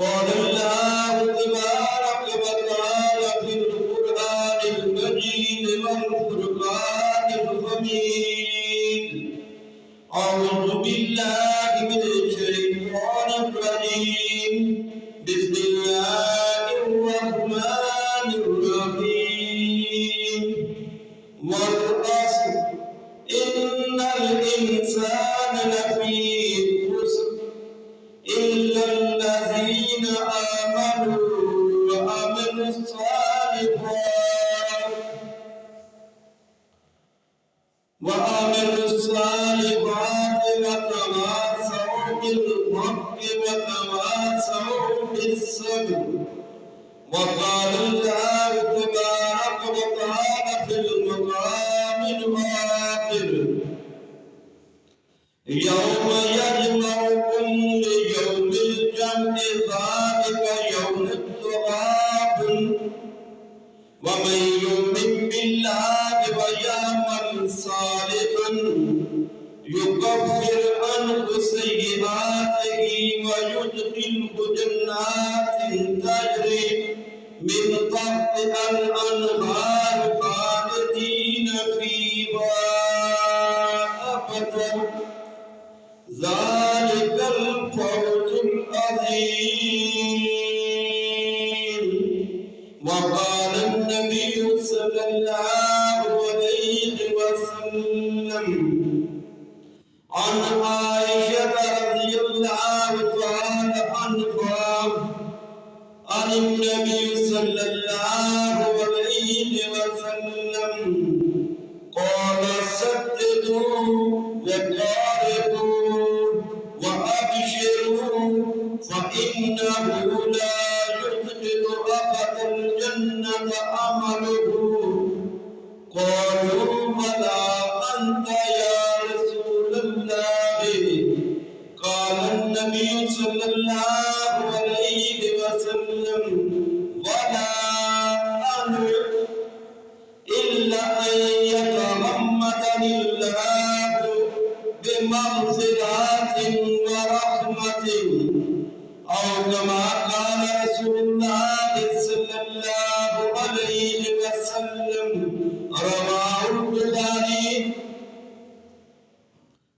قال الله تبارك وتعالى في القرآن المجيد والفرقان الحميد: أعوذ بالله من الشيطان الرجيم بسم الله الرحمن الرحيم والعصر إن الإنسان لفي خسر إلا الذين آمنوا وعملوا الصالحات وتواصوا بالحق وتواصوا بالصبر. وقال الله تبارك وتعالى في المقام الآخر: يوم يجمعكم ليوم الجمع ذلك يوم التغابن ومن يؤمن بالله ويعمل صالحا يكفر عنه سيئاته ويدخله جنات تجري من تحتها الأنهار خالدين فيها أبدا ذلك الفوز العظيم. وقال النبي صلى الله عليه وسلم عن عائشة رضي الله تعالى عنها عن النبي صلى الله عليه وسلم قال: سددوا وقاربوا وأبشروا فإنه لا يدخل أحد الجنة إنك عمله قالوا بلى أنت يا رسول الله قال النبي صلى الله عليه وسلم ولا أنا إلا أن يتغمدني الله بمغفرة ورحمة أو كما قال رسول الله صلى الله عليه وسلم رواه البخاري.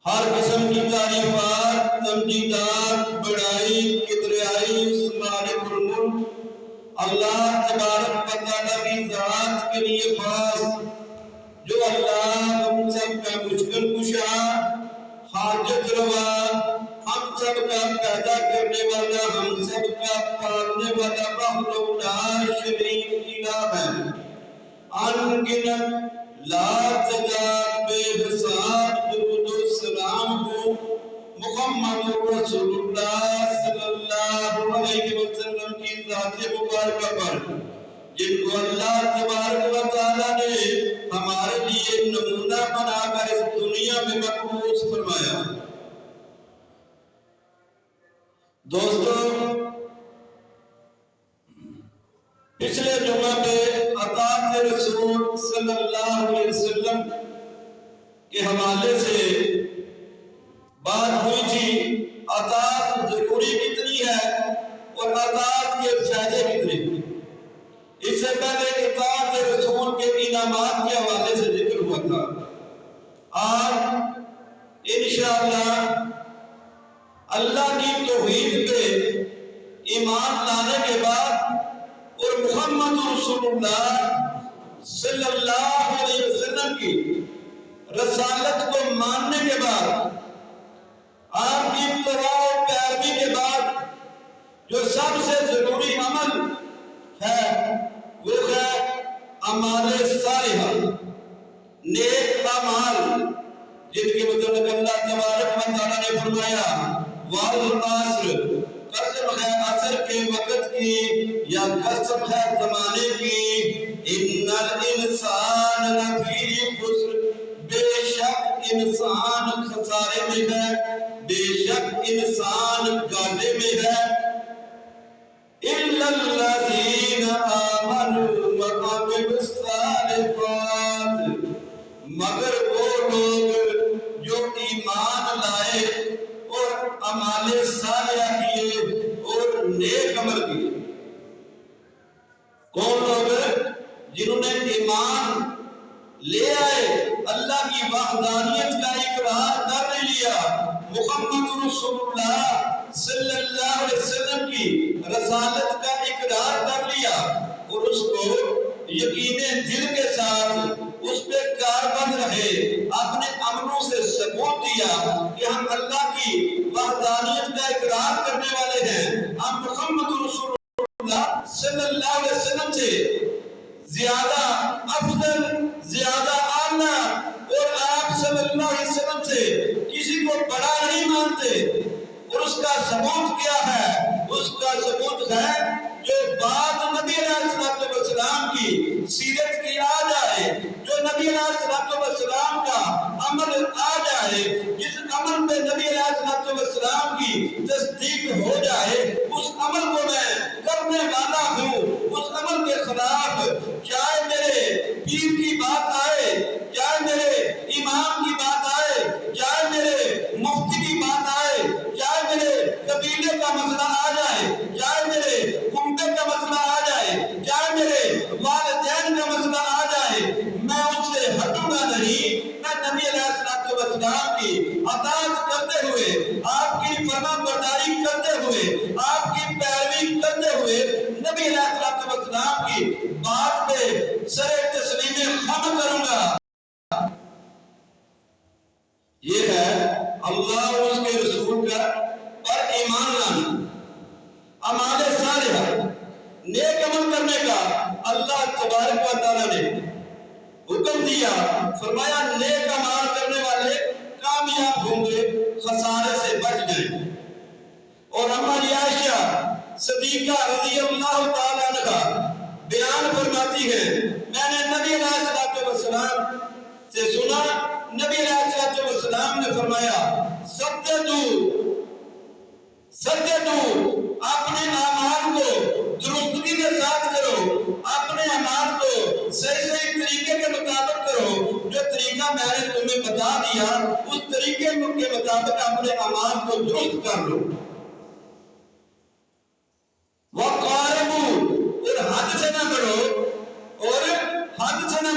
ہر قسم کی تعریفات، تمجیدات، بڑائی، کبریائی اس مالک الملک اللہ تبارک و تعالیٰ کی ذات کے لیے خاص، جو اللہ ہم سب کا مشکل کشا، حاجت روا، ہم سب کا پیدا کرنے والا، ہم سب کا پالنے والا وحدہ لا شریک الہ ہے. ان گنت لا تعداد بے حساب درود و سلام ہو محمد رسول اللہ صلی اللہ علیہ وسلم کی ذات مبارکہ پر، جن کو اللہ تبارک و تعالیٰ نے ہمارے لیے نمونہ بنا کر اس دنیا میں مقبوض فرمایا. دوستو، پچھلے جمعہ پہ اطاعت رسول صلی اللہ علیہ وسلم کے حوالے سے بات ہوئی تھی. اطاعت ضروری کتنی ہے اور اطاعت کے فائدے کتنے. اس سے پہلے اطاعت رسول کے انعامات کے حوالے سے ذکر ہوا تھا. آج انشاءاللہ اللہ کی توحید پہ ایمان لانے کے بعد اور محمد رسول اللہ صلی اللہ علیہ وسلم کی رسالت کو ماننے کے بعد، آپ کی اتباع و پیروی کے بعد جو سب سے ضروری عمل ہے وہ ہے اعمال صالحہ، نیک اعمال، جن کے متعلق اللہ تبارک و تعالیٰ نے فرمایا والعصر، قسم ہے عصر کے وقت کی یا قسم ہے زمانے کی، ان الانسان لفی خسر، بے شک انسان خسارے میں ہے، بے شک انسان گھاٹے میں ہے. الا الذین آمنوا وعملوا الصالحات، مگر وہ لوگ جو ایمان لائے اور اعمال صالحہ کیے اور نیک عمل کیے. کون لوگ؟ جنہوں نے ایمان لے آئے، اللہ کی وحدانیت کا اقرار کر لیا، محمد رسول اللہ صلی اللہ علیہ وسلم کی رسالت کا اقرار کر لیا اور اس کو یقین دل کے ساتھ اس پہ کاربند رہے، اپنے عملوں سے ثبوت دیا کہ ہم اللہ کی وحدانیت کا اقرار کرنے والے ہیں، ہم محمد رسول اللہ صلی اللہ علیہ وسلم سے زیادہ افضل، زیادہ اعلیٰ اور آپ صلی اللہ علیہ وسلم سے کسی کو بڑا نہیں مانتے. اور اس کا ثبوت کیا ہے؟ اس کا ثبوت ہے جو بات نبی علیہ السلام کی سیرت کی آ جائے، جو نبی علیہ السلام کا عمل آ جائے، جس عمل پہ نبی علیہ السلام کی تصدیق ہو جائے، اس عمل کو میں کرنے والا ہوں. اس عمل کے خلاف چاہے میرے پیر کی بات آئے، چاہے میرے امام کی بات آئے، چاہے میرے مفتی کی بات آئے، چاہے میرے قبیلے کا مسئلہ آ جائے، چاہے میرے کنبے کا مسئلہ آ جائے، چاہے میرے والدین کا مسئلہ آ جائے، میں اس سے ہٹوں گا نہیں. میں نبی علیہ السلام کی اطاعت کرتے ہوئے، آپ کی فرما برداری کرتے ہوئے، آپ کی پیروی کرتے ہوئے نبی علیہ السلام کی بات پہ سر تسلیم خم کروں گا. یہ ہے اللہ اور اس کے رسول کا پر ایمان لانا. اعمال صالحہ، نیک عمل کرنے کا اللہ تبارک و تعالیٰ نے حکم دیا. فرمایا نیک عمل کرنے والے کامیاب ہوں گے، خسارے سے بچ جائیں. اور ہماری عائشہ صدیقہ رضی اللہ تعالیٰ عنہ بیان فرماتی آتی ہیں۔ میں نے نبی علیہ السلام سے سنا، نبی علیہ السلام نے فرمایا سجدو اپنے اعمال کو درستگی کے ساتھ کرو، اپنے اعمال کو صحیح طریقے کے مطابق کرو، جو طریقہ میں نے تمہیں بتا دیا اس طریقے کے مطابق اپنے اعمال کو درست کر لو۔ وَقَارِبُوا، اور حد سے نہ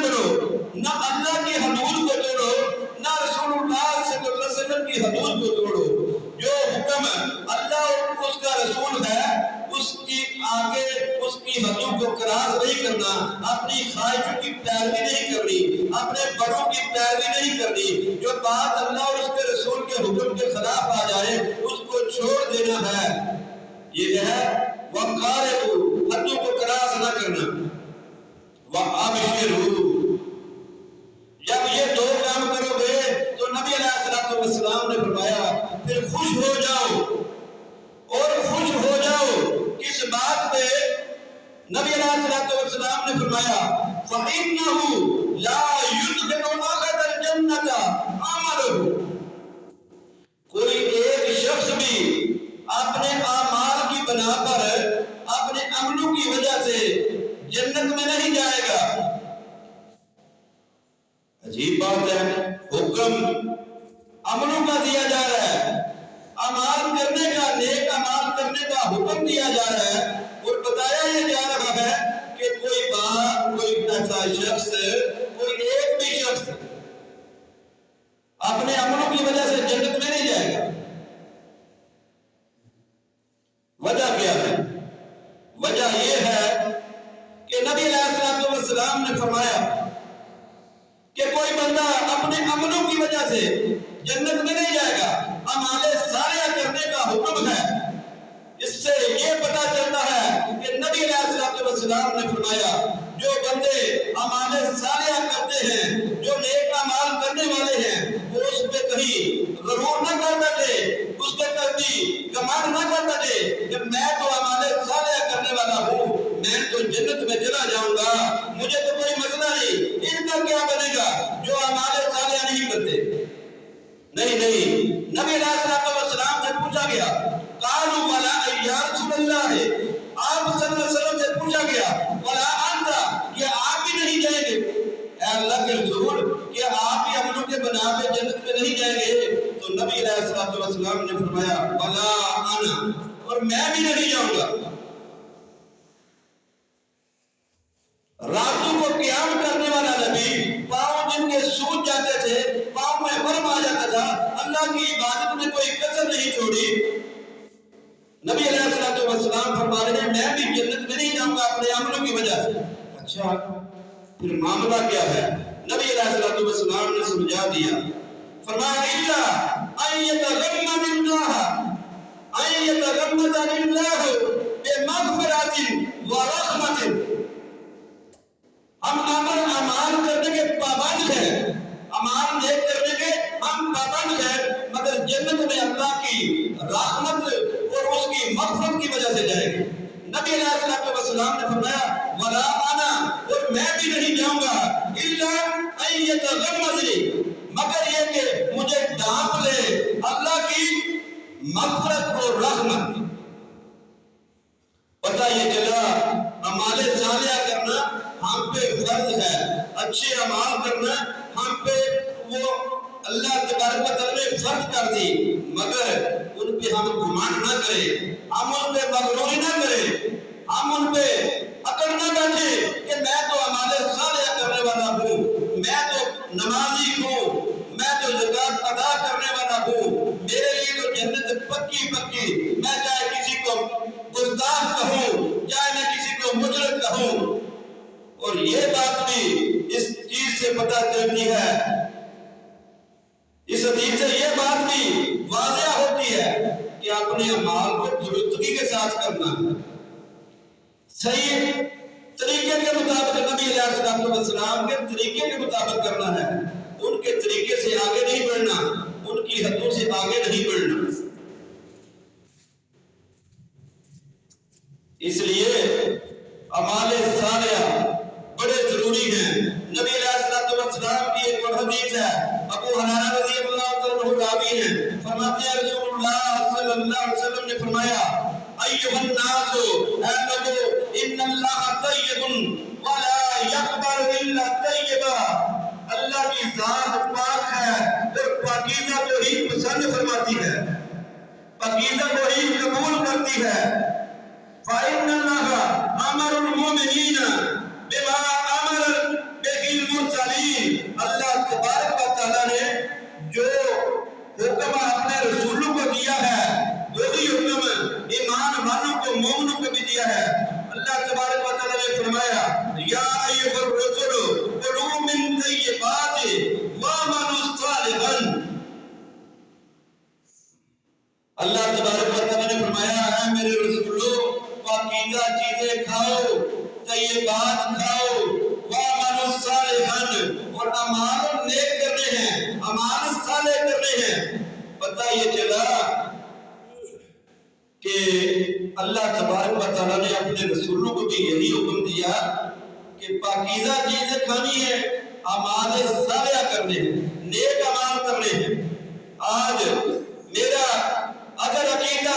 بڑھو، نہ اللہ کی حدود کو توڑو، نہ رسول اللہ صلی اللہ علیہ وسلم کی حدود کو توڑو۔ جو حکم اللہ اور اس کا رسول ہے اس کی آگے اس کی حدود کو کراس نہیں کرنا، اپنی خواہشوں کی پیروی نہیں کرنی، اپنے بڑوں کی پیروی نہیں کرنی۔ جو بات اللہ اور اس کے رسول کے حکم کے خلاف آ جائے اس کو چھوڑ دینا ہے۔ یہ ہے وَقَارِبُوا، حدوں کو کراس نہ کرنا۔ وَأَبْشِرُوا، جب یہ دو کام کرو گے تو نبی علیہ السلام نے فرمایا پھر خوش ہو جاؤ، اور خوش ہو جاؤ کس بات پہ؟ نبی علیہ السلام نے فرمایا فَإِنَّهُ لَا يُدْخِلُ أَحَدًا الْجَنَّةَ عَمَلُهُ، کوئی ایک شخص بھی اپنے اعمال کی بنا پر اپنے عملوں کی وجہ سے جنت میں نہیں جائے گا۔ عجیب بات ہے، حکم عملوں کا دیا جا رہا ہے، اعمال کرنے کا، نیک اعمال کرنے کا حکم دیا جا رہا ہے، اور بتایا یہ جا رہا ہے کہ کوئی ایسا شخص، کوئی ایک بھی شخص اپنے عملوں کی وجہ سے جنت میں نہیں جائے گا۔ وجہ کیا ہے؟ وجہ یہ ہے کہ نبی علیہ السلام نے فرمایا کہ کوئی بندہ اپنے عملوں کی وجہ سے جنت میں نہیں جائے گا۔ اعمال صالحہ کرنے کا حکم ہے، اس سے یہ پتہ چلتا ہے کہ نبی علیہ السلام نے فرمایا جو بندے اعمال صالحہ کرتے ہیں، جو نیک اعمال کرنے والے ہیں، وہ اس پہ کہیں غرور نہ کر بیٹھے، اس پہ کبھی گمان نہ کر بیٹھے کہ میں تو اعمال صالحہ کرنے والا ہوں، میں تو جنت میں چلا جاؤں گا، مجھے تو کوئی مسئلہ نہیں، ان کا کیا بنے گا جو اعمال صالحہ نہیں کرتے۔ نہیں، نبی علیہ السلام سے پوچھا گیا، قالوا ولا یا رسول اللہ، آپ صلی اللہ علیہ وسلم سے پوچھا گیا ولا انت، کیا آپ بھی نہیں جائیں گے؟ اے اللہ کے رسول، کیا آپ بھی عملوں کے بنا پہ جنت میں نہیں جائیں گے؟ تو نبی علیہ السلام نے فرمایا ولا انا، اور میں بھی نہیں جاؤں گا۔ راتوں کو قیام کرنے والا نبی، پاؤں جن کے سوج جاتے تھے، پاؤں میں ورم آ جاتا تھا، اللہ کی عبادت میں کوئی کسر نہیں چھوڑی۔ نبی علیہ السلام فرما رہے ہیں میں بھی جنت میں نہیں جاؤں گا اپنے عملوں کی وجہ سے۔ اچھا پھر معاملہ کیا ہے؟ نبی علیہ السلام نے سمجھا دیا، فرمایا الا ان يتغمد اللہ بمغفرۃ ورحمۃ، ہم اعمال کرنے کے پابند ہیں، اعمال نیک کرنے کے ہم پابند ہیں، مگر جنت میں اللہ کی رحمت اور اس کی مغفرت کی وجہ سے جائیں گے۔ نبی علیہ السلام نے فرمایا ولا انا، اور میں بھی نہیں جاؤں گا، الا ان يتغمدنی، مگر یہ کہ مجھے ڈھانپ لے اللہ کی مغفرت اور رحمت۔ پتہ یہ چلا اعمال صالحہ کرنا ہم پہ فرض ہے، اچھے اعمال کرنا ہم پہ وہ اللہ تبارک و تعالی نے فرض کر دی، مگر ان پہ ہم گمان نہ کریں، ہم ان پہ مغروری نہ کریں، ہم ان پہ اکڑ نہ بیٹھے کہ میں تو اعمال صالحہ کرنے والا ہوں، میں تو نمازی ہوں، میں تو زکات ادا کرنے والا ہوں، میرے لیے تو جنت پکی، میں چاہے کسی کو گستاخ کہوں، چاہے میں کسی کو مجرم کہوں۔ اور یہ بات بھی اس چیز سے پتہ چلتی ہے، اس حدیث سے یہ بات بھی واضح ہوتی ہے کہ اپنے اعمال کو درستگی کے ساتھ کرنا ہے، صحیح طریقے کے مطابق، نبی علیہ السلام کے طریقے کے مطابق کرنا ہے، ان کے طریقے سے آگے نہیں بڑھنا، ان کی حدوں سے آگے نہیں بڑھنا۔ اس لیے اعمال صالحہ فرماتے ہیں رسول اللہ صلی اللہ علیہ وسلم نے فرمایا ایھا الناس اے لوگو ان اللہ طیب ولا یقبل الا طیبا اللہ کی ذات پاک ہے اور پاکیزہ کو ہی پسند فرماتی ہے پاکیزہ کو ہی قبول کرتی ہے فإن اللہ امر المؤمنین بما امر به المرسلین اللہ تبارک و تعالی نے جو حکم اپنے رسولوں کو دیا ہے وہی حکم ایمان والوں کو مومنوں کو بھی دیا ہے اللہ تبارک و تعالی نے فرمایا یا ایھا الرسل کلوا من طیبات واعملوا صالحا اللہ تبارک و تعالی نے فرمایا اے میرے رسولو پاکیزہ چیزیں کھاؤ طیبات کھاؤ واعملوا صالحا اور اعمال نیک کرنے ہیں اعمال صالح کرنے ہیں پتہ یہ چلا کہ اللہ تبارک و تعالیٰ نے اپنے رسولوں کو بھی یہی حکم دیا کہ پاکیزہ چیزیں کھانی ہے اعمال صالحہ کرنے ہیں نیک اعمال کرنے ہیں آج میرا اگر عقیدہ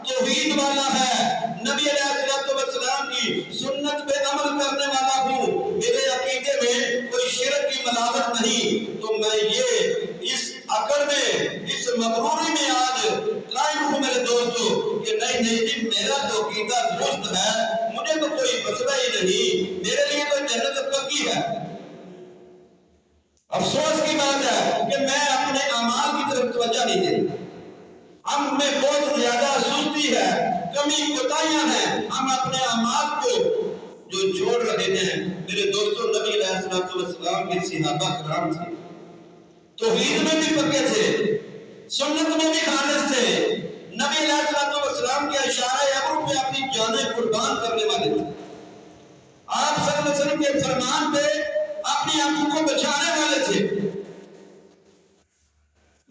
توحید والا ہے نبی علیہ السلام کی سنت پہ عمل کرنے والا ہوں میرے عقیدے میں کوئی شرک کی ملاوٹ نہیں تو میں یہ اس عقل میں اس مغروری میں آج قائم ہوں میرے دوستو کہ نہیں جی میرا تو عقیدہ درست ہے مجھے تو کوئی مسئلہ ہی نہیں میرے لیے تو جنت پکی ہے افسوس کی بات ہے کہ میں اپنے اعمال کی طرف توجہ نہیں دیتا ہم میں بہت زیادہ سستی ہے کمی کوتاہیاں ہیں ہم اپنے اعمال کو جو چھوڑ رہے ہیں میرے دوستوں نبی علیہ السلام کے صحابہ کرام تھے توحید میں بھی پکے تھے سنت میں بھی خالص تھے نبی علیہ السلام کے اشارہ امر پہ اپنی جانیں قربان کرنے والے تھے آپ صلی اللہ علیہ وسلم کے فرمان پہ اپنی آنکھوں کو بچانے والے تھے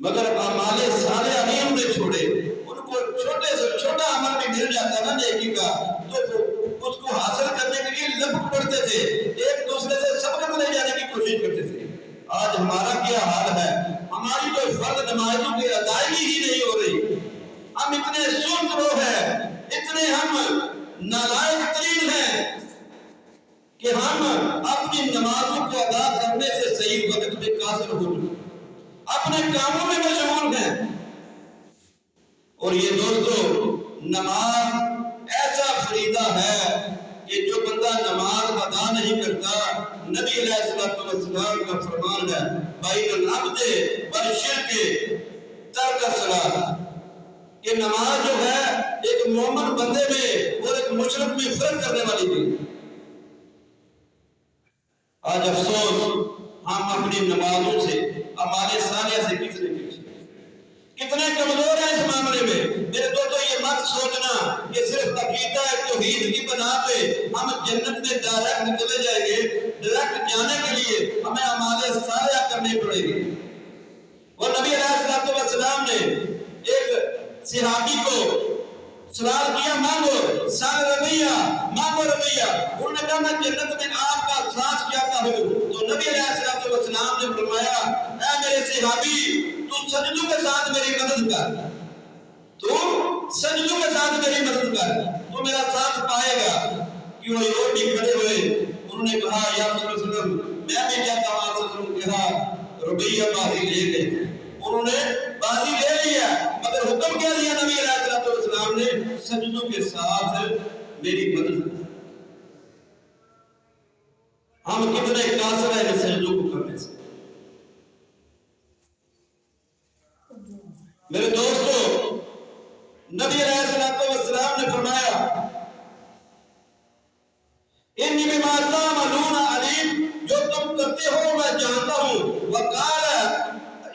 مگر اعمال صالحہ نہیں انہوں نے چھوڑے ان کو چھوٹے سے چھوٹا عمل بھی مل جاتا نا نیکی کا تو اس کو حاصل کرنے کے لیے لپٹ پڑتے تھے ایک دوسرے سے سبقت لے جانے کی کوشش کرتے تھے آج ہمارا کیا حال ہے ہماری تو فرض نمازوں کی ادائیگی ہی نہیں ہو رہی ہم اتنے سست رو ہیں اتنے ہم نالائق ترین ہیں کہ ہم اپنی نمازوں کو ادا کرنے سے صحیح وقت میں قاصر ہو چکے اپنے کاموں میں مشغول ہیں اور یہ دوستو نماز ایسا فریضہ ہے کہ جو بندہ نماز ادا نہیں کرتا نبی علیہ السلام کا فرمان ہے بین العبد والشرک ترک الصلاۃ کہ نماز جو ہے ایک مومن بندے میں اور ایک مشرک میں فرق کرنے والی چیز آج افسوس ہم اپنی نمازوں سے ہمارے صالحہ سے کتنے کمزور ہیں اس معاملے میں میرے دوستو یہ مت سوچنا کہ صرف عقیدہ توحید کی بنا پہ ہم جنت میں ڈائریکٹ چلے جائیں گے ڈائریکٹ جانے کے لیے ہمیں اعمال صالحہ کرنے پڑے گی اور نبی علیہ السلام نے ایک صحابی کو سوال کیا مانگو سال ربیہ مانگو ربیہ انہوں نے کہا میں جنت میں آپ کا ساتھ چاہتا ہوں تو نبی علیہ السلام نے فرمایا اے میرے صحابی تو سجدوں کے ساتھ میری مدد کر تو سجدوں کے ساتھ میری مدد کر تو میرا ساتھ پائے گا کہ وہ اور بھی کھڑے ہوئے انہوں نے کہا یا رسول اللہ صلی اللہ علیہ وسلم میں بھی چاہتا ہوں آپ صلی اللہ علیہ وسلم کہا ربیہ بازی لے گئے انہوں نے بازی لے لیا مگر حکم کیا دیا نبی علیہ السلام نے سجدوں کے ساتھ میری مدد ہم کتنے قاصر ہیں سجدوں کو کرنے سے میرے دوستو نبی علیہ السلام نے فرمایا انی بما تعملون علیم جو تم کرتے ہو میں جانتا ہوں وقال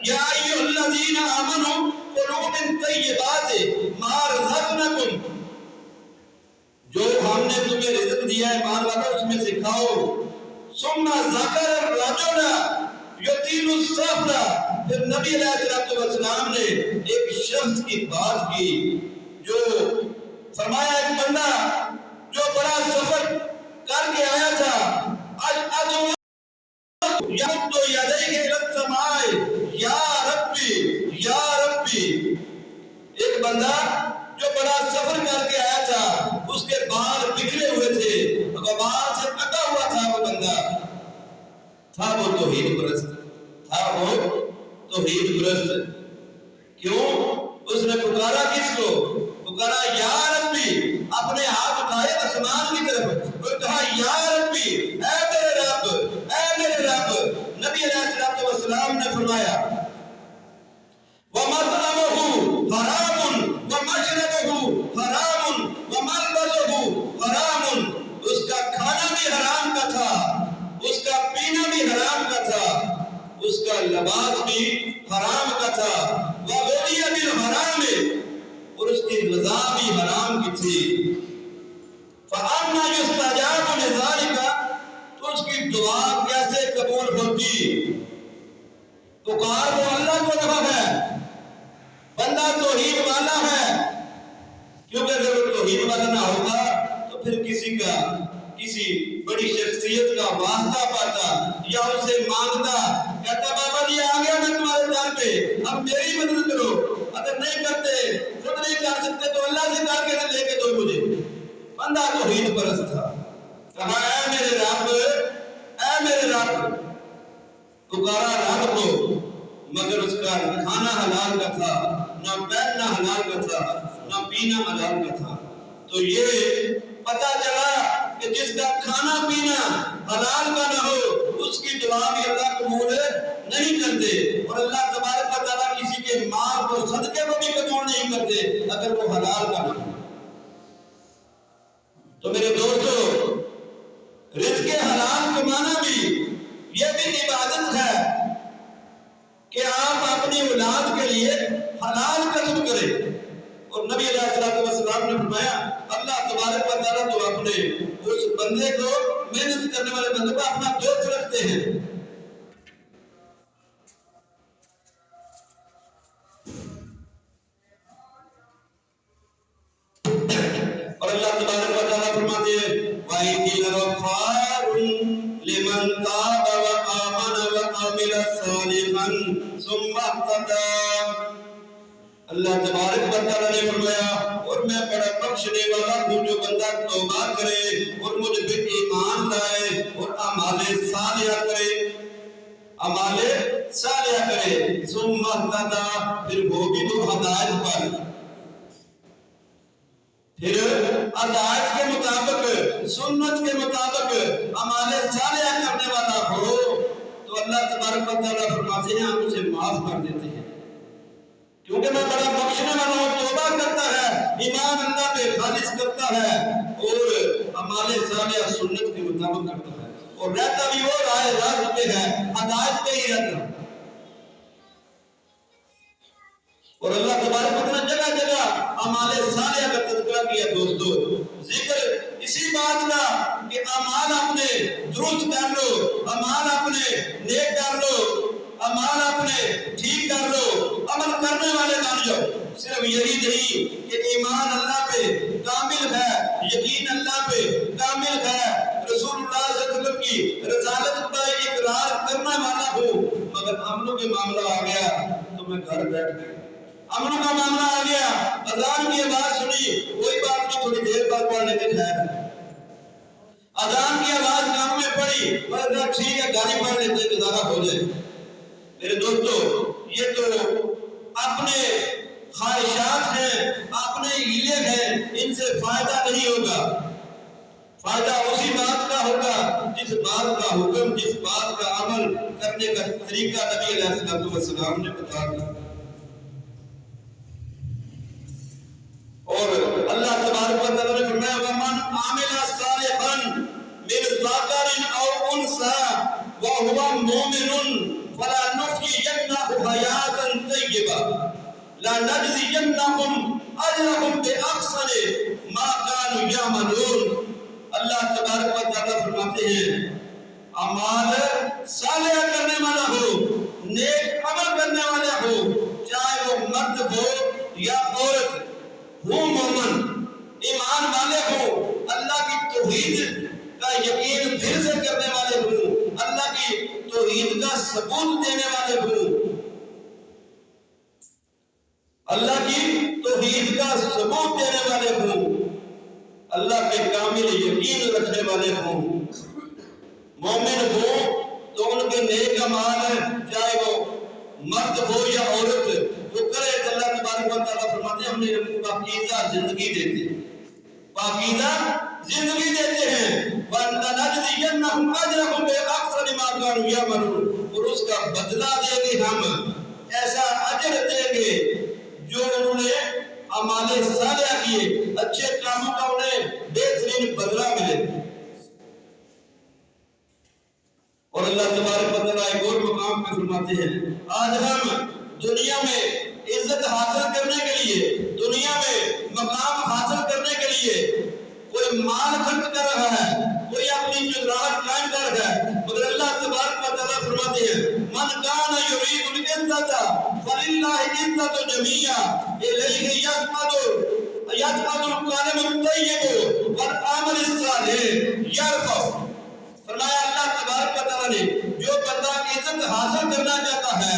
یا ایھا الذین آمنوا کلوا من طیبات ما رزقناکم جو ہم نے تمہیں رزق دیا ہے ایمان والو اس میں سے کھاؤ ثم ذکر الرجل یطیل السفر پھر نبی علیہ السلام نے ایک شخص کی بات کی جو فرمایا ایک بندہ جو بڑا سفر کر کے آیا تھا یمد یدیہ الی السماء یا ربی بندہ جو بڑا سفر کر کے آیا تھا، اس کے بال بکھرے ہوئے تھے، غبار سے ڈھکا ہوا تھا، وہ بندہ تھا وہ توحید پرست، تھا وہ توحید پرست۔ کیوں؟ اس نے پکارا کس کو؟ پکارا یا ربی، اپنے ہاتھ اٹھائے آسمان کی طرف اور کہا یا ربی، اے میرے رب، اے میرے رب۔ نبی علیہ الصلوۃ والسلام نے فرمایا وَمَطْعَمُهُ حَرَامٌ وَمَشْرَبُهُ حَرَامٌ وَمَلْبَسُهُ حَرَامٌ، اس کا کھانا بھی حرام کا تھا، اس کا پینا بھی حرام کا تھا، اس کا لباس بھی حرام کا تھا، وَغُذِيَ بِالْحَرَامِ، اور اس کی غذا بھی حرام کی تھی۔ فَأَنَّىٰ يُسْتَجَابُ لِذَٰلِكَ، تو اس کی دعا کیسے قبول ہوتی؟ پکار وہ اللہ کو رہا ہے، بندہ توحید والا ہے، کیونکہ اگر وہ توحید والا نہ ہوگا تو پھر کسی بڑی شخصیت کا واسطہ پاتا یا اسے مانگتا، کہتا بابا جی آ گیا میں تمہارے در پہ، اب میری مدد کرو، اگر نہیں کرتے، خود نہیں کر سکتے تو اللہ سے کر کے نہ لے کے دو مجھے۔ بندہ توحید پرست تھا، کہا اے میرے رب، اے میرے رب، پکارا رب کو، مگر اس کا کھانا حلال کا تھا، نہ پہننا حلال کا تھا، نہ پینا حلال کا تھا۔ تو یہ پتا چلا کہ جس کا کھانا پینا حلال کا نہ ہو، اس کی دعا بھی اللہ قبول نہیں کرتے، اور اللہ تبارک و تعالیٰ کسی کے مال کو صدقے کو بھی قبول نہیں کرتے اگر وہ حلال کا نہ ہو۔ تو میرے دوستو، رزق حلال کمانا بھی یہ بھی عبادت ہے کہ آپ اپنی اولاد کے لیے حلال کسب کریں۔ اور نبی علیہ الصلوۃ والسلام نے فرمایا اللہ تبارک و تعالیٰ تو اپنے اس بندے کو، محنت کرنے والے بندے کو اپنا دوست رکھتے ہیں۔ اور اللہ تبارک و تعالیٰ فرماتے ہیں وَإِنِّي لَغَفَّارٌ لِمَن تَابَ وَآمَنَ وَعَمِلَ صَالِحًا ثُمَّ اهْتَدَىٰ۔ اللہ تبارک و تعالیٰ نے فرمایا اور میں بڑا بخشنے والا ہوں جو بندہ توبہ کرے اور مجھ پہ ایمان لائے اور اعمال صالحہ کرے، اعمال صالحہ کرے، ثم اهْتَدَىٰ، پھر وہ بھی تو ہدایت پر، پھر ہدایت کے مطابق، سنت کے مطابق اعمال صالحہ کرنے والا ہو تو اللہ تبارک و تعالیٰ فرماتے ہیں ہم اسے معاف کر دیتے ہیں، کیونکہ میں بڑا بخشنے والا ہوں، توبہ کرتا ہے، ایمان اللہ پہ خالص کرتا ہے اور اعمال صالحہ سنت کے مطابق کرتا ہے، اور رہتا بھی وہ رائے راست پہ ہے، ہدایت پہ ہی رہتا۔ اور اللہ تبارک و تعالیٰ جگہ جگہ اعمال صالحہ کا تذکرہ کیا۔ دوستو، ذکر اسی بات کا کہ اعمال اپنے درست کر لو، اعمال اپنے نیک کر لو، اعمال اپنے ٹھیک کر لو، عمل کرنے والے بن جاؤ۔ صرف یہی نہیں کہ ایمان اللہ پہ کامل ہے، یقین اللہ پہ کامل ہے، رسول اللہ صلی اللہ علیہ وسلم کی رسالت کا اقرار کرنے والا ہو، مگر عملوں کے معاملہ آ گیا تو میں گھر بیٹھ گیا، عملوں کا معاملہ آ گیا، اذان کی آواز سنی، کوئی بات نہیں، تھوڑی دیر بعد پڑھ لیتے ہیں، اذان کی آواز کام میں پڑی، مگر ٹھیک ہے گاڑی پڑھ لیتے گزارا ہو جائے۔ میرے دوستو، یہ تو اپنے خواہشات ہیں، اپنے ہیلے ہیں، ان سے فائدہ نہیں ہوگا، فائدہ اسی بات کا ہوگا جس بات کا حکم، جس بات کا عمل کرنے کا طریقہ نبی علیہ الصلوۃ والسلام نے بتا دیا۔ اور اللہ تبارک و تعالیٰ نے فرمایا وَمَنْ عَمِلَ صَالِحًا مِنْ ذَكَرٍ أَوْ أُنْثَىٰ وَهُوَ مُؤْمِنٌ فَلَنُحْيِيَنَّهُ حَيَاةً طَيِّبَةً لَنَجْزِيَنَّهُمْ أَجْرَهُمْ بِأَحْسَنِ مَا كَانُوا يَعْمَلُونَ۔ اللہ تبارک و تعالیٰ فرماتے ہیں اعمال صالحہ کرنے والا ہو، نیک عمل کرنے والا ہو، چاہے وہ مرد ہو یا عورت ہو، مومن ایمان والے ہوں، اللہ کی توحید کا یقین دل سے کرنے والے ہوں، اللہ کی توحید کا ثبوت دینے والے ہوں، اللہ کی توحید کا ثبوت دینے والے ہوں، اللہ پہ کامل یقین رکھنے والے ہوں، مومن ہوں تو ان کے نیک اعمال چاہے وہ مرد ہو یا عورت وہ کرے تو اللہ تبارک و تعالیٰ فرماتے ہیں ہم نے پاکیزہ زندگی دیتے ہیں، پاکیزہ زندگی دیتے ہیں، وَلَنَجْزِيَنَّهُمْ أَجْرَهُمْ بِأَحْسَنِ مَا كَانُوا يَعْمَلُونَ، اور اس کا بدلہ دیں گے ہم، ایسا اجر دیں گے جو انہوں نے اعمال صالحہ کیے، اچھے کاموں کا انہیں بہترین بدلہ ملے۔ اور اللہ تبارک و تعالیٰ ایک اور مقام پہ فرماتے ہیں آج ہم دنیا میں عزت حاصل کرنے کے لیے، دنیا میں مقام حاصل کرنے کے لیے کوئی مال خرچ کر رہا ہے، کوئی اپنی جزرات قائم کر رہا ہے، مگر اللہ تبارک و تعالیٰ فرماتے ہیں من کان یرید العزت فللہ العزت جمیعا الیہ یصعد الکلم الطیب والعمل الصالح یرفعہ۔ فرمایا اللہ تبارک و تعالیٰ نے جو بندہ عزت حاصل کرنا چاہتا ہے،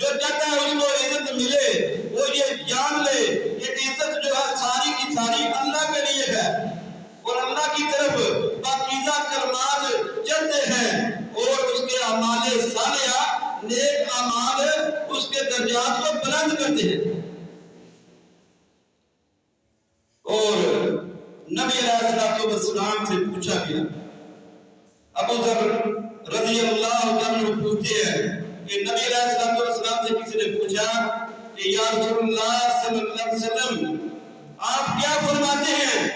جو چاہتا ہے اس کو عزت ملے، وہ یہ جان لے کہ عزت جو ہے ساری کی ساری اللہ کے لیے ہے، اور اللہ کی طرف پاکیزہ کلمات چلتے ہیں اور اس کے اعمال صالحہ نیک اعمال اس کے درجات کو بلند کرتے ہیں۔ اور نبی علیہ السلام سے پوچھا گیا، ابو ذر رضی اللہ عنہ پوچھتے ہیں کہ نبی علیہ السلام سے کسی نے پوچھا کہ یا رسول اللہ صلی اللہ علیہ وسلم آپ کیا فرماتے ہیں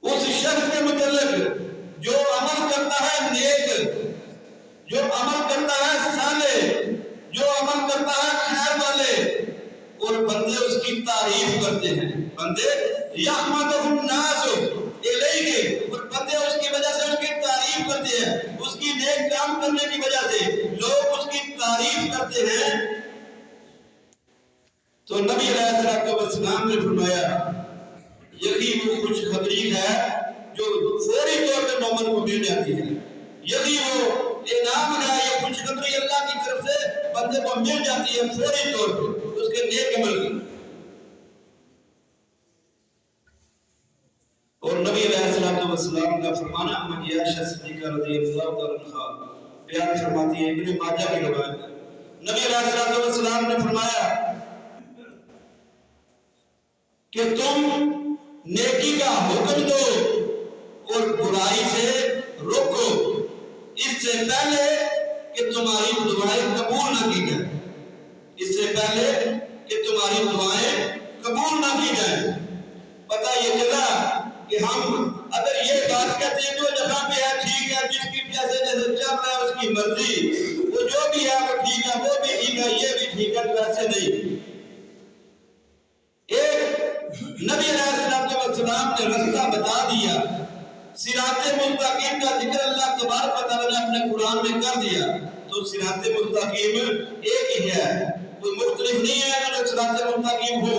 اس شخص کے متعلق جو عمل کرتا ہے نیک، جو عمل کرتا ہے صالح، جو عمل کرتا ہے خیر والے، اور بندے اس کی تعریف کرتے ہیں، بندے یحمدہ الناس الیہ، اور بندے اس کی وجہ سے اس کی تعریف کرتے ہیں، اس کی نیک کام کرنے کی وجہ سے لوگ اس کی تعریف کرتے ہیں۔ تو نبی علیہ السلام نے فرمایا یہی وہ خوشخبری ہے جو فوری طور پہ مومن کو مل جاتی ہے، یہی وہ انعام ہے، یہ خوشخبری اللہ کی طرف سے بندے کو مل جاتی ہے فوری طور پہ اس کے نیک عمل کی۔ اور نبی علیہ السلام کا فرمانا احمد عائشہ صدیقہ رضی اللہ تعالیٰ عنہا بیان فرماتی ہے، ابن ماجہ کی روایت ہے، نبی علیہ السلام نے فرمایا کہ تم نیکی کا حکم دو اور برائی سے روکو اس سے پہلے کہ تمہاری دعائیں قبول نہ کی جائیں، اس سے پہلے کہ تمہاری دعائیں قبول نہ کی جائیں۔ پتہ یہ چلا کہ ہم اگر یہ بات کہتے ہیں جو جہاں پہ ہے ٹھیک ہے، جس کی جیسے جیسے چل رہا ہے اس کی مرضی، وہ جو بھی ہے وہ ٹھیک ہے، وہ بھی ٹھیک ہے، یہ بھی ٹھیک ہے، تو ایسے نہیں۔ ایک نبی علیہ السلام نے رستہ بتا دیا، صراط مستقیم کا ذکر اللہ تبارک و تعالیٰ نے اپنے قرآن میں کر دیا، تو صراط مستقیم ایک ہی ہے، کوئی مختلف نہیں ہے جو صراط مستقیم ہو۔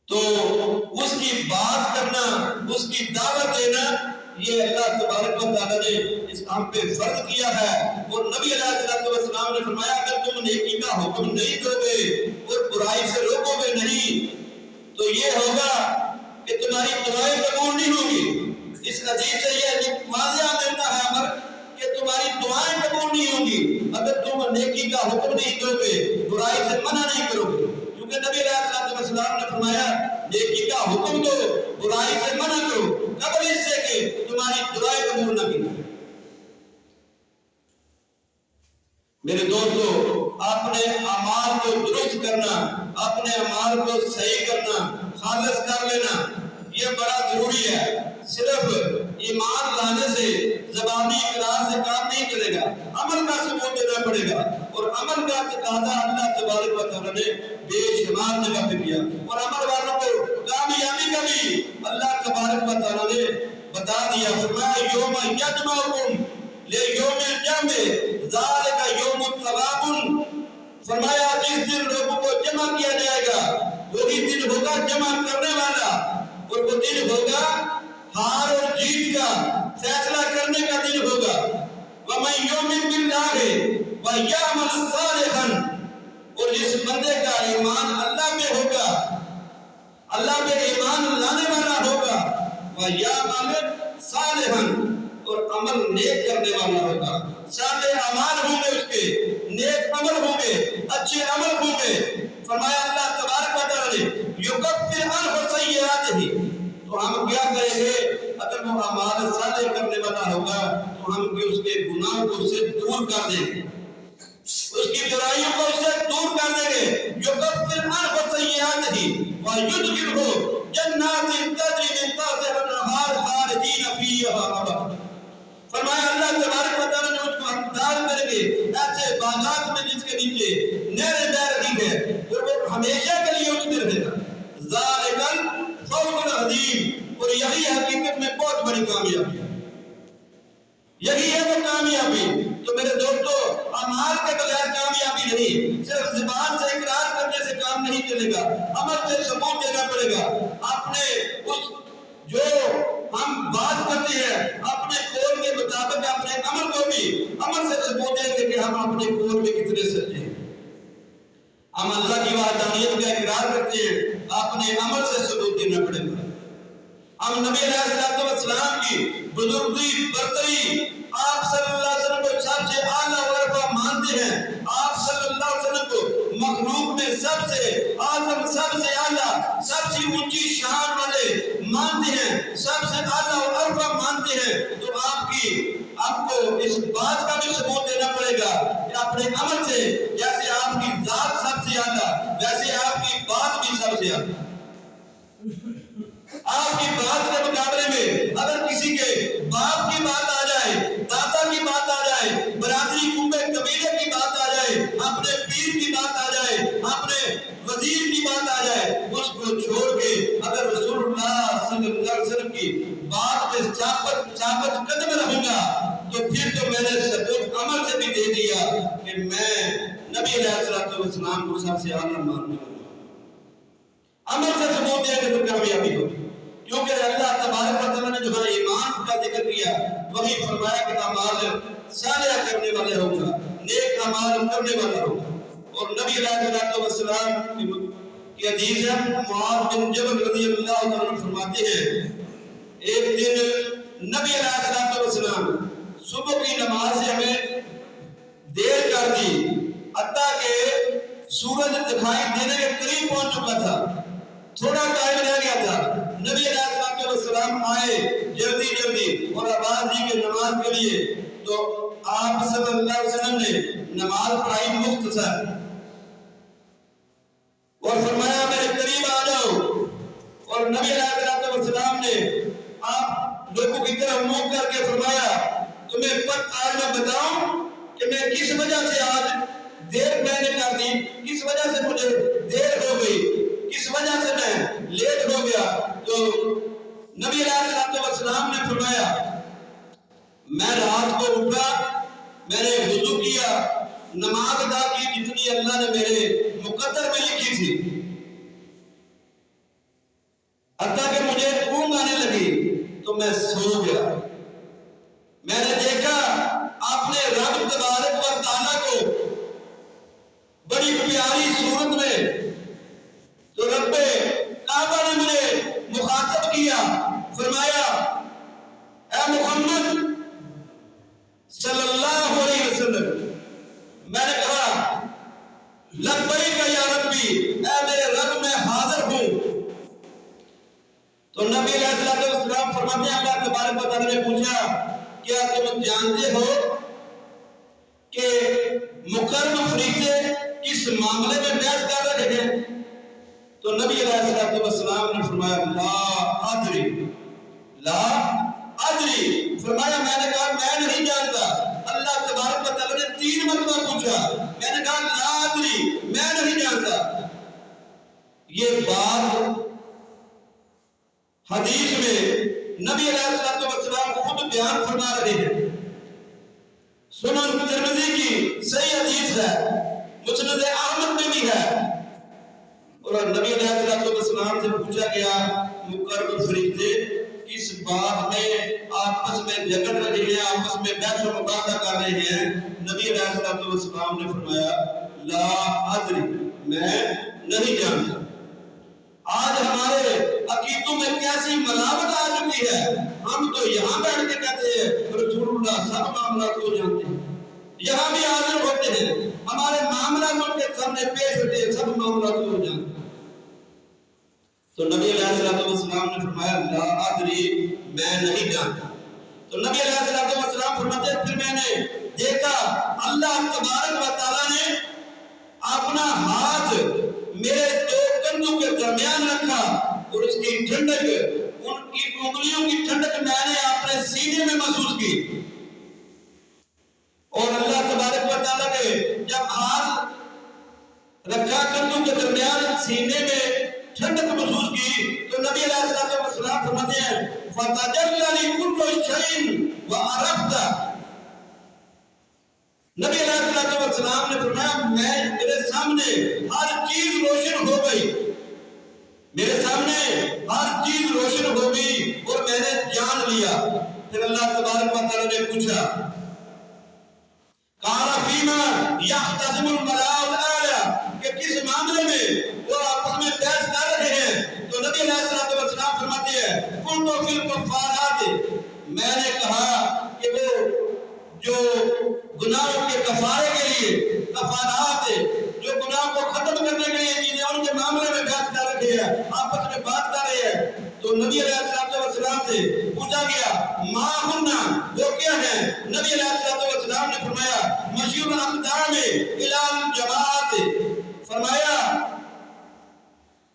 تو اس کی بات کرنا، اس کی دعوت دینا، یہ اللہ تبارک و تعالیٰ نے اس کام پہ فرض کیا ہے۔ اور نبی علیہ السلام نے فرمایا اگر تم نیکی کا حکم نہیں دو گے اور برائی سے روکو گے نہیں تو یہ ہوگا کہ تمہاری دعائیں قبول نہیں ہوگی۔ اس حدیث سے یہ واضح ملتا ہے امر کہ تمہاری دعائیں قبول نہیں ہوگی اگر تم نیکی کا حکم نہیں دو گے، برائی سے منع نہیں کرو گے، کیونکہ نبی علیہ السلام نے فرمایا نیکی کا حکم دو، برائی سے منع کرو، قبل اس سے کہ تمہاری دعائیں قبول نہ کی جائیں۔ میرے دوستو، اپنے اعمال کو درست کرنا، اپنے اعمال کو صحیح کرنا، خالص کر لینا، یہ بڑا ضروری ہے۔ صرف ایمان لانے سے، زبانی اقرار سے کام نہیں چلے گا، عمل کا ثبوت دینا پڑے گا، اور عمل کا تقاضا اللہ تبارک و تعالیٰ نے بے شمار جگہ پہ کیا، اور عمل والوں کو کامیابی کا بھی اللہ تبارک و تعالیٰ نے بتا دیا۔ فرمایا یوم یجمعکم لیوم الجمع ذالک یوم التغابن، فرمایا جس دن لوگوں کو جمع کیا جائے گا وہی دن ہوگا جمع کرنے والا، اور وہ دن ہوگا ہار اور جیت کا، فیصلہ کرنے کا دن ہوگا۔ وَمَن يُؤْمِن بِاللَّهِ وَيَعْمَلْ صَالِحًا، اور جس بندے کا ایمان اللہ پہ ہوگا، اللہ پہ ایمان لانے والا ہوگا، وَيَعْمَلْ صَالِحًا، اور عمل نیک کرنے والا ہوگا، صالح اعمال ہوں گے، اس کے نیک عمل ہوں گے، اچھے عمل ہوں گے۔ فرمایا اللہ تبارک و تعالی نے یکفر عنہ سیئاتہ، تو ہم کیا کریں گے؟ اگر وہ اعمال صالح کرنے والا ہوگا تو ہم اس کے گناہوں کو اس سے دور کر دیں گے، اس کی برائیوں کو اس سے دور کر دیں گے۔ یکفر عنہ سیئاتہ ویدخلہ جنات تجری من تحتہا الانہار خالدین فیہا ابدا۔ فرمایا اللہ تبارک و تعالی نے اس کو حقدار کریں گے ایسے باغات میں جس کے نیچے نہریں بہہ رہی ہیں، اور وہ ہمیشہ کے لیے اس میں رہے گا۔ ذالک الفوز العظیم، اور یہی حقیقت میں بہت بڑی کامیابی ہے، یہی ہے وہ کامیابی۔ تو میرے دوستو، اعمال کے بغیر کامیابی نہیں، صرف زبان سے اقرار کرنے سے کام نہیں چلے گا، عمل سے ثبوت دینا پڑے گا۔ اپنے اس جو ہم بات کرتے ہیں اپنے قول کے مطابق اپنے عمل کو بھی عمل سے ثبوت دیں گے کہ ہم اپنے قول میں کتنے سچے ہیں۔ ہم اللہ کی وحدانیت کا اقرار کرتے ہیں، اپنے عمل سے ثبوت دینا پڑے گا۔ ہم نبی علیہ السلام کی بزرگی، برتری، آپ صلی اللہ علیہ وسلم کو سب سے اعلیٰ ورفع مانتے ہیں، آپ صلی اللہ علیہ وسلم کو مخلوق میں سب سے اعظم، سب سے اعلیٰ، سب سے اونچی شان والے مانتے ہیں، سب سے اعلیٰ ورفع مانتے ہیں، تو آپ کو اس بات کا بھی ثبوت دینا پڑے گا کہ اپنے عمل سے جیسے آپ کی ذات سب سے اعلیٰ، ویسے آپ کی بات بھی سب سے اعلیٰ۔ آپ کی بات کے مقابلے میں اگر کسی کے باپ کی بات آ جائے، دادا کی بات آ جائے، برادری کنبے قبیلے کی بات آ جائے، اپنے پیر کی بات آ جائے، اپنے وزیر کی بات آ جائے، اس کو چھوڑ کے اگر رسول اللہ صلی اللہ علیہ وسلم کی بات میں ثابت قدم رہوں گا تو پھر تو میں نے ثبوت عمل سے بھی دے دیا کہ میں نبی علیہ السلام کو سب سے اعلیٰ ماننے والا ہوں۔ عمل سے ثبوت دے کے تو کامیابی ہوگی، کیونکہ اللہ تبارک و تعالیٰ نے جو ہے ایمان کا ذکر کیا، وہی فرمایا کہ اعمال صالحہ کرنے والے ہوگا، نیک اعمال کرنے والا ہوگا۔ اور نبی علیہ السلام کی حدیث ہے، معاذ بن جبل رضی اللہ عنہ فرماتے ہیں ایک دن نبی علیہ السلام صبح کی نماز سے ہمیں دیر کر دی، حتیٰ کہ سورج دکھائی دینے کے قریب پہنچ چکا تھا، تھوڑا ٹائم رہ گیا تھا۔ نبی علیہ السلام آئے جلدی اور آواز دی کہ نماز کے لیے، تو آپ صلی اللہ علیہ وسلم نے نماز پڑھائی مختصر اور فرمایا میرے قریب آ جاؤ، اور نبی علیہ السلام نے آپ لوگوں کی طرف منہ کر کے فرمایا تمہیں آج میں بتاؤں کہ میں کس وجہ سے آج دیر میں نے کر دی، کس وجہ سے مجھے دیر ہو گئی، کس وجہ سے میں لیٹ ہو گیا۔ تو نبی علیہ السلام نے فرمایا میں رات کو اٹھا، میں نے وضو کیا، نماز ادا کی جتنی اللہ نے میرے مقدر میں لکھی تھی، حتیٰ کہ مجھے اونگ آنے لگی تو میں سو گیا۔ میں نے دیکھا اپنے رب تبارک و تعالیٰ کو بڑی پیاری صورت میں، تو رب کعبہ نے مجھے مخاطب کیا، فرمایا اے محمد صلی اللہ علیہ وسلم، میں نے کہا لبیک یا ربی، اے میرے رب میں حاضر ہوں۔ تو نبی علیہ السلام فرماتے ہیں اللہ تبارک و تعالیٰ نے پوچھا کیا تم جانتے ہو کہ مقرب فرشتے کس معاملے میں بحث کر رہے ہیں؟ تو نبی علیہ السلام نے فرمایا لا ادری، فرمایا میں نے کہا میں نہیں جانتا۔ اللہ تبارک و تعالیٰ نے 3 مرتبہ پوچھا، میں نے کہا لا ادری، میں نہیں جانتا۔ یہ بات حدیث میں نبی علیہ السلام خود بیان فرما رہے ہیں، سنن ترمذی کی صحیح حدیث ہے، مسند احمد میں بھی ہے۔ اور نبی علیہ السلام سے پوچھا گیا مقرب فرشتے کس بات میں آپس میں جھگڑ رہے ہیں، آپس میں بحث و مباحثہ کر رہے ہیں، نبی علیہ السلام نے فرمایا لا ادری، میں نہیں جانتا۔ آج ہمارے عقیدوں میں کیسی ملاوٹ آ چکی ہے، ہم تو یہاں بیٹھ کے کہتے ہیں رسول اللہ سب معاملات کو جانتے ہیں، یہاں بھی حاضر ہوتے ہیں، ہمارے معاملات ان کے سامنے پیش ہوتے ہیں، سب معاملات کو جانتے ہیں۔ تو نبی علیہ السلام نے فرمایا لا ادری، میں نہیں جانتا۔ تو نبی علیہ السلام فرماتے ہیں پھر میں نے دیکھا اللہ تبارک و تعالیٰ نے اپنا ہاتھ میرے دو کندھوں کے درمیان رکھا اور اس کی ٹھنڈک، ان کی انگلیوں کی ٹھنڈک میں نے اپنے سینے میں محسوس کی۔ اور اللہ تبارک و تعالیٰ نے جب ہاتھ رکھا کندھوں کے درمیان سینے میں ٹھنڈک محسوس کی تو نبی علیہ السلام فرماتے ہیں فَتَجَلَّ لِكُلُّ شَيْءٍ وَعَرَفْتَ۔ نبی علیہ السلام نے فرمایا میرے سامنے ہر چیز روشن ہو گئی، میرے سامنے ہر چیز روشن ہو گئی اور میں نے جان لیا۔ پھر اللہ تبارک و تعالیٰ نے پوچھا قَالَ فِيمَا يَخْتَصِمُ الْمَلَأُ الْأَعْلَىٰ، کہ کس معاملے میں وہ آپس میں بحث کر رہے ہیں؟ تو نبی علیہ السلام فرماتے ہیں كُنْتُ فِي الْكَفَّارَاتِ، میں نے کہا کہ وہ جو گناہوں کے کفارے کے لیے کفارات، جو گناہ کو ختم کرنے کے لیے چیزیں ان کے معاملے میں بحث کر رہے ہیں، آپس میں بات کر رہے ہیں۔ تو نبی علیہ السلام سے پوچھا گیا ما ہننا، وہ کیا ہے؟ نبی علیہ السلام نے فرمایا مشی الاقدام الی الجماعت، فرمایا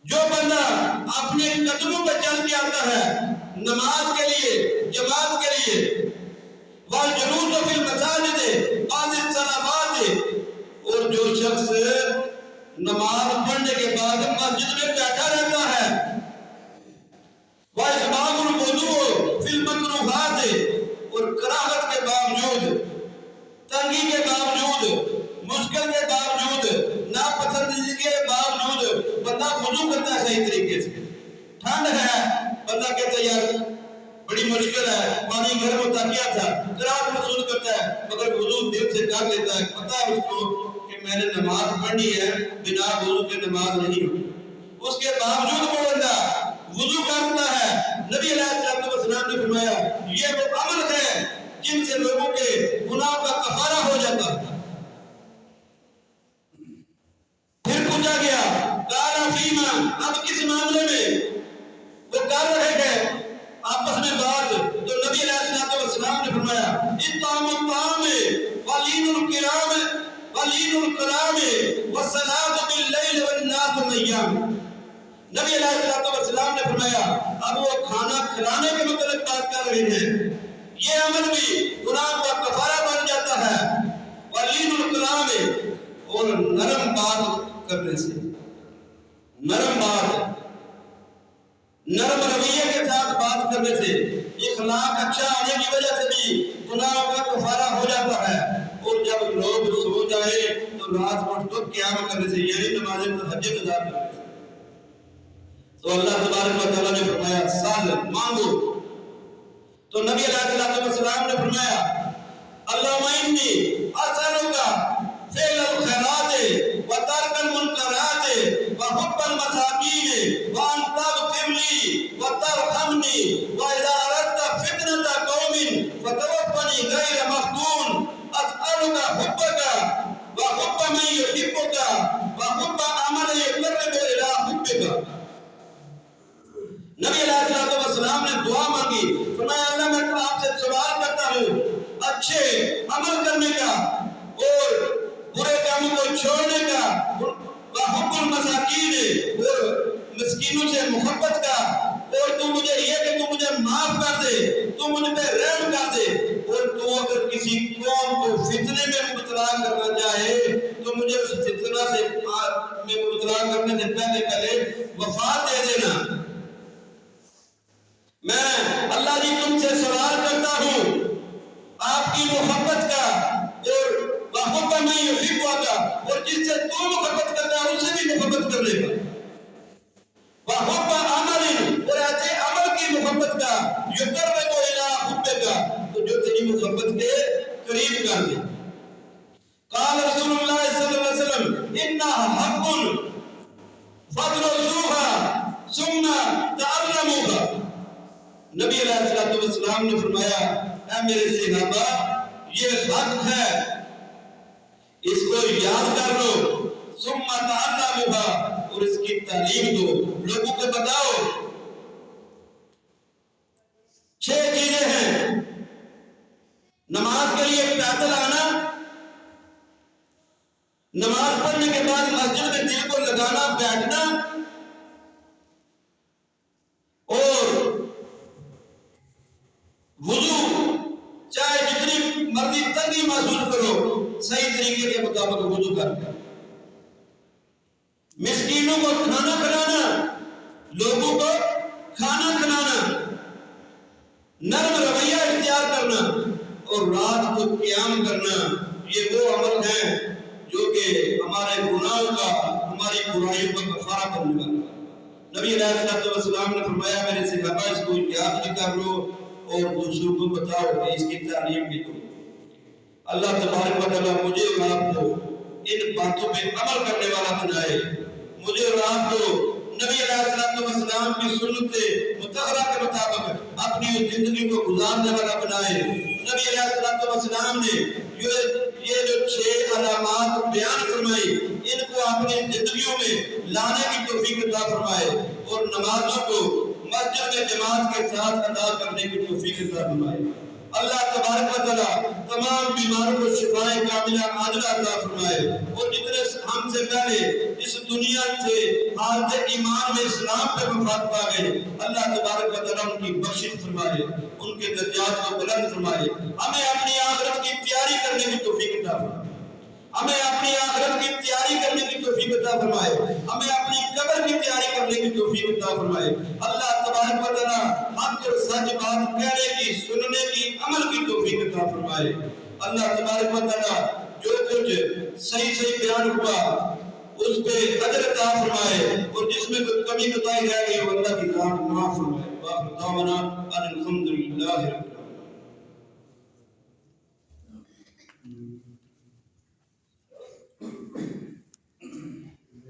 جو بندہ اپنے قدموں پہ چل کے آتا ہے نماز کے لیے، جماعت کے لیے، والجلوس فی المساجد بعد الصلوات، اور جو شخص نماز پڑھنے کے بعد مسجد میں بیٹھا رہتا ہے، وَإِسْبَاغُ الْوُضُوءِ فِي الْمَكْرُوهَاتِ، اور کراہت کے باوجود، تنگی کے باوجود، مشکل کے باوجود، ناپسندیدگی کے باوجود بندہ وضو کرتا ہے صحیح طریقے سے۔ ٹھنڈ ہے، بندہ کہتا ہے یار بڑی مشکل ہے، پانی گرم ہوتا کیا تھا، کراہت محسوس کرتا ہے، مگر وضو دل سے کر لیتا ہے، پتہ ہے اس کو کہ میں نے نماز پڑھنی ہے، بنا وضو کے نماز نہیں ہوتی، اس کے باوجود وہ بندہ وضو کرتا ہے۔ نبی علیہ السلام نے فرمایا یہ وہ عمل ہے جن سے لوگوں کے گناہ کا کفارہ ہو جاتا ہے۔ پھر پوچھا گیا قال فیما، اب کس معاملے میں وہ کر رہے ہیں آپس میں بات، تو نبی علیہ السلام نے فرمایا اطعام الطعام ولین الکلام ولین الکلام والصلاۃ باللیل والناس نیام۔ نبی علیہ السلام نے فرمایا اب وہ کھانا کھلانے کے متعلق بات کر رہے ہیں، یہ عمل بھی گناہ کا کفارہ بن جاتا ہے، ولین الکلام، اور نرم بات کرنے سے، نرم بات، نرم رویے کے ساتھ بات کرنے سے اخلاق اچھا آنے کی وجہ سے بھی گناہوں کا کفارہ ہو جاتا ہے۔ اور جب لوگ سو جائے تو رات کو تو قیام کرنے سے، یعنی نماز تہجد ادا کرنے سے۔ تو اللہ تبارک و تعالیٰ نے فرمایا سال مانگو، تو نبی علیہ السلام نے فرمایا اللہم انی اسألک فعل الخیرات وترک المنکرات وحب المساکین وان تغفر لی وترحمنی واذا اردت فتنة قوم فتوفنی غیر مفتون، اسألک حبک وحب من یحبک وحب عمل یقرب الی حبک۔ نبی علیہ السلام نے دعا مانگی، فرمایا اللہ میں تو آپ سے سوال کرتا ہوں اچھے عمل کرنے کا اور برے کاموں کو چھوڑنے کا، وحب المساکین، اور مسکینوں سے محبت کا، اور تو مجھے یہ کہ تو مجھے معاف کر دے، تو مجھ پہ رحم کر دے، اور تو اگر کسی قوم کو فتنے میں مبتلا کرنا چاہے تو مجھے اس فتنہ سے مبتلا کرنے سے پہلے وفات دے دینا۔ میں اللہ جی تم سے سوال کرتا ہوں آپ کی محبت کا، اور وحب من یحبک کا، اور جس سے تو محبت کرتا ہے اسے بھی محبت کرنے کا، وحب عمل، اور ایسے عمل کی محبت کا یقرب الی حبک، محبت کے قریب کر دے. قال رسول اللہ صلی اللہ علیہ وسلم انها حق فادرسوها ثم تعلموها. نبی علیہ السلام نے فرمایا اے میرے صحابہ یہ حق ہے اس کو یاد کر لو ثم تعلموها اور اس کی تعلیم دو لوگوں کو بتاؤ. 6 چیزیں ہیں نماز کے لیے پیدل آنا, نماز پڑھنے کے بعد مسجد میں دل کو لگانا بیٹھنا, اور وضو چاہے جتنی مرضی تنگی محسوس کرو صحیح طریقے کے مطابق وضو کر کے, مسکینوں کو کھانا کھلانا, لوگوں کو کھانا کھلانا, نرم رویہ اختیار کرنا اور رات کو قیام کرنا. یہ وہ عمل ہیں جو کہ ہمارے گناہوں کا, ہماری برائیوں کا کفارہ کرنے والا ہے. نبی علیہ السلام نے فرمایا میرے صحابہ اس کو یاد بھی کر لو اور دوسروں کو بتاؤ کہ اس کی تعلیم بھی دو. اللہ تبارک و تعالیٰ مجھے اور آپ کو ان باتوں پہ عمل کرنے والا بنائے. مجھے اور آپ کو نبی علیہ السلام کی سنت مطہرہ کے مطابق اپنی زندگی کو گزارنے والا بنائے. نبی علیہ السلام نے یہ جو 6 علامات بیان فرمائی ان کو اپنی زندگیوں میں لانے کی توفیق عطا فرمائے اور نمازوں کو مسجد میں جماعت کے ساتھ ادا کرنے کی توفیق عطا فرمائے. اللہ تبارک و تعالیٰ تمام بیماروں کو شفائے کاملہ عاجلہ عطا فرمائے اور جتنے ہم سے پہلے اس دنیا سے حالت ایمان میں اسلام پہ وفات پا گئے اللہ تبارک و تعالیٰ ان کی بخشش فرمائے, ان کے درجات کو بلند فرمائے. ہمیں اپنی آخرت کی تیاری کرنے کی توفیق عطا فرمائے, ہمیں اپنی آخرت کی تیاری کرنے کی توفیق عطا فرمائے, ہمیں اپنی قبر کی تیاری کرنے کی توفیق عطا فرمائے. اللہ تبارک و تعالیٰ حق اور سچ بات کہنے کی, سننے کی, عمل کی توفیق عطا فرمائے. اللہ تبارک و تعالیٰ جو کچھ صحیح بیان ہوا اس پہ اجر عطا فرمائے اور جس میں کوئی کمی کوتاہی رہ گئی وہ اللہ کی ذات معاف فرمائے. واخر دعوانا ان الحمد للہ.